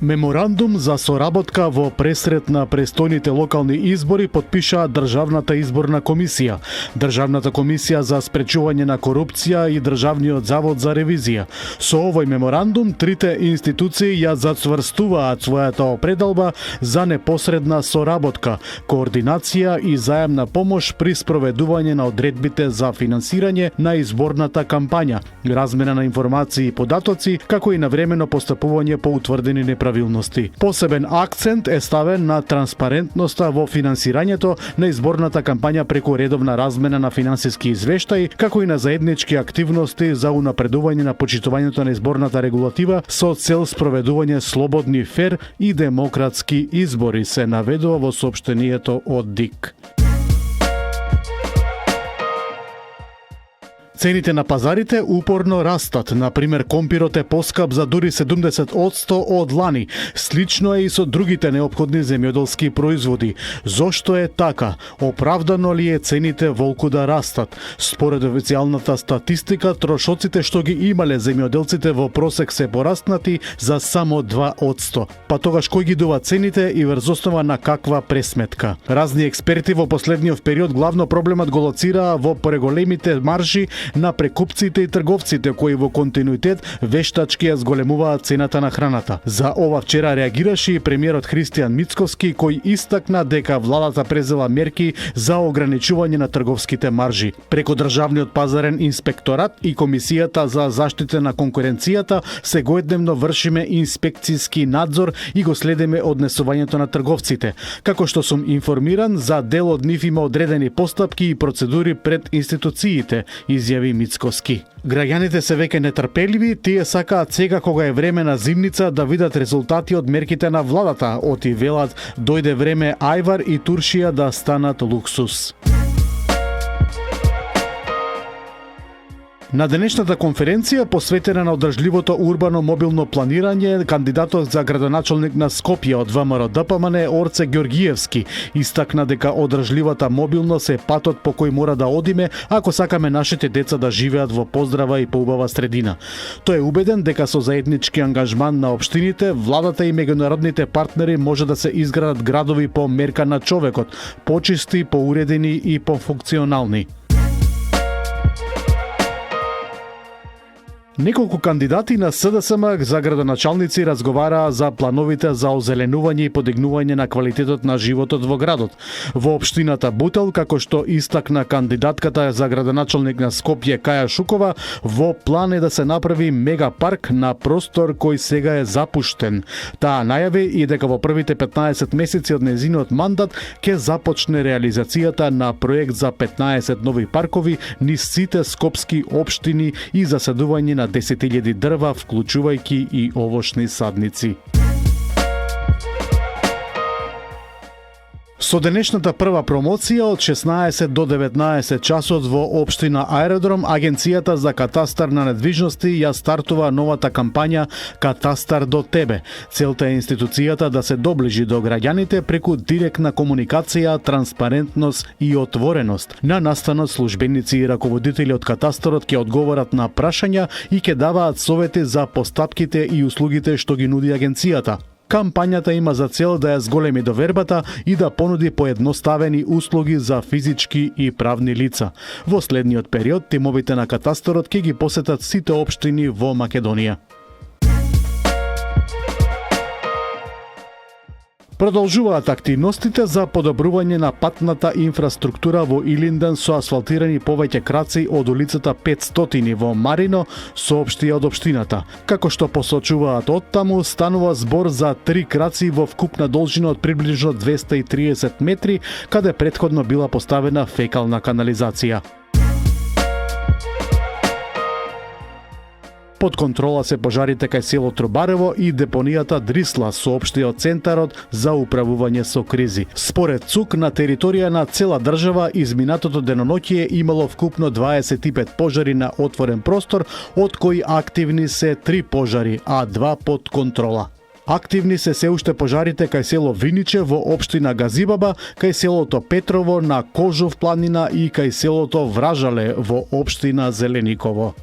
Меморандум за соработка во пресред на престојните локални избори потпишаа Државната изборна комисија, Државната комисија за спречување на корупција и Државниот завод за ревизија. Со овој меморандум трите институции ја зацврстуваат својата определба за непосредна соработка, координација и заемна помош при спроведување на одредбите за финансирање на изборната кампања, размена на информации и податоци, како и навремено постапување по утврдени неправилности. Посебен акцент е ставен на транспарентноста во финансирањето на изборната кампања преку редовна размена на финансиски извештаи, како и на заеднички активности за унапредување на почитувањето на изборната регулатива со цел спроведување слободни, фер и демократски избори, се наведува во соопштението од ДИК. Цените на пазарите упорно растат. Например, компирот е поскап за дури 70% од лани. Слично е и со другите неопходни земјоделски производи. Зошто е така? Оправдано ли е цените волку да растат? Според официјалната статистика, трошоците што ги имале земјоделците во просек се пораснати за само 2%. Па тогаш кој ги дува цените и врз основа на каква пресметка? Разни експерти во последниот период главно проблемот го лоцираа во преголемите маржи на прекупците и трговците кои во континуитет вештачки ја зголемуваат цената на храната. За ова вчера реагираше и премиерот Христијан Мицковски, кој истакна дека владата презела мерки за ограничување на трговските маржи. Преку Државниот пазарен инспекторат и Комисијата за заштита на конкуренцијата сегоедневно вршиме инспекцијски надзор и го следиме однесувањето на трговците. Како што сум информиран, за дел од нив има одредени постапки и процедури пред институциите, изјави Мицковски. Граѓаните се веќе нетрпеливи, тие сакаат сега кога е време на зимница да видат резултати од мерките на владата, оти велат дојде време ајвар и туршија да станат луксус. На денешната конференција, посветена на одржливото урбано мобилно планирање, кандидатот за градоначалник на Скопје од ВМРО-ДПМН Орце Ѓоргиевски истакна дека одржливата мобилност е патот по кој мора да одиме ако сакаме нашите деца да живеат во поздрава и поубава средина. Тој е убеден дека со заеднички ангажман на општините, владата и меѓународните партнери може да се изградат градови по мерка на човекот, почисти, поуредени и пофункционални. Неколку кандидати на СДСМ за градоначалници разговараа за плановите за озеленување и подигнување на квалитетот на животот во градот. Во општината Бутел, како што истакна кандидатката за градоначалник на Скопје Каја Шукова, во план е да се направи мега парк на простор кој сега е запуштен. Таа најави и дека во првите 15 месеци од нејзиниот мандат ќе започне реализацијата на проект за 15 нови паркови низ сите скопски општини и засадување на 10.000 дрва, вклучувајќи и овошни садници. Со денешната прва промоција од 16 до 19 часот во општина Аеродром, Агенцијата за катастар на недвижности ја стартува новата кампања Катастар до тебе. Целта е институцијата да се доближи до граѓаните преку директна комуникација, транспарентност и отвореност. На настанот службеници и раководители од катастарот ќе одговорат на прашања и ќе даваат совети за постапките и услугите што ги нуди агенцијата. Кампањата има за цел да ја зголеми довербата и да понуди поедноставени услуги за физички и правни лица. Во следниот период, тимовите на катастарот ќе ги посетат сите општини во Македонија. Продолжуваат активностите за подобрување на патната инфраструктура во Илинден со асфалтирани повеќе краци од улицата 500 во Марино, соопшти од општината. Како што посочуваат оттаму, станува збор за 3 краци во вкупна должина од приближно 230 метри, каде претходно била поставена фекална канализација. Под контрола се пожарите кај село Трубарево и депонијата Дрисла, соопшти од Центарот за управување со кризи. Според ЦУК, на територија на цела држава изминатото деноноќие имало вкупно 25 пожари на отворен простор, од кои активни се 3 пожари, а 2 под контрола. Активни се уште пожарите кај село Виниче во општина Газибаба, кај селото Петрово на Кожов планина и кај селото Вражале во општина Зелениково.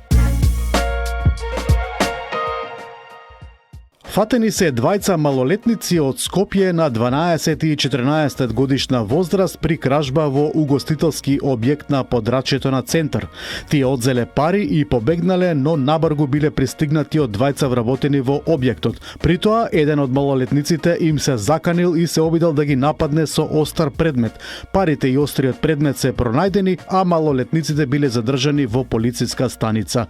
Фатени се двајца малолетници од Скопје на 12 и 14 годишна возраст при кражба во угостителски објект на подрачјето на Центар. Тие одзеле пари и побегнале, но набргу биле пристигнати од двајца вработени во објектот. При тоа, еден од малолетниците им се заканил и се обидел да ги нападне со остар предмет. Парите и остриот предмет се пронајдени, а малолетниците биле задржани во полициска станица.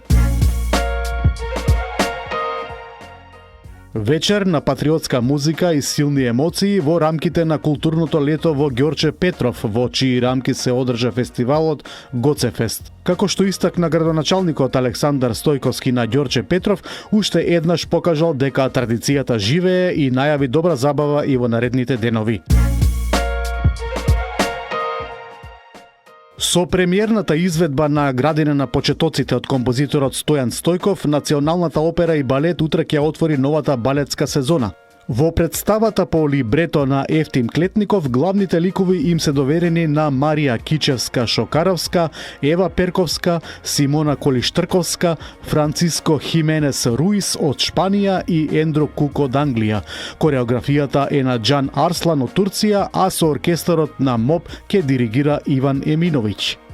Вечер на патриотска музика и силни емоции во рамките на културното лето во Ѓорче Петров, во чии рамки се одржа фестивалот Гоцефест. Како што истакна градоначалникот Александар Стојковски на Ѓорче Петров, уште еднаш покажал дека традицијата живее и најави добра забава и во наредните денови. Со премиерната изведба на Градина на почетоците од композиторот Стојан Стојков, Националната опера и балет утре ќе отвори новата балетска сезона. Во представата по либрето на Ефтим Клетников, главните ликови им се доверени на Марија Кичевска-Шокаровска, Ева Перковска, Симона Колиштрковска, Франциско Хименес Руис од Шпанија и Ендро Кук од Англија. Кореографијата е на Џан Арслан од Турција, а со оркестарот на МОП ќе диригира Иван Еминовиќ.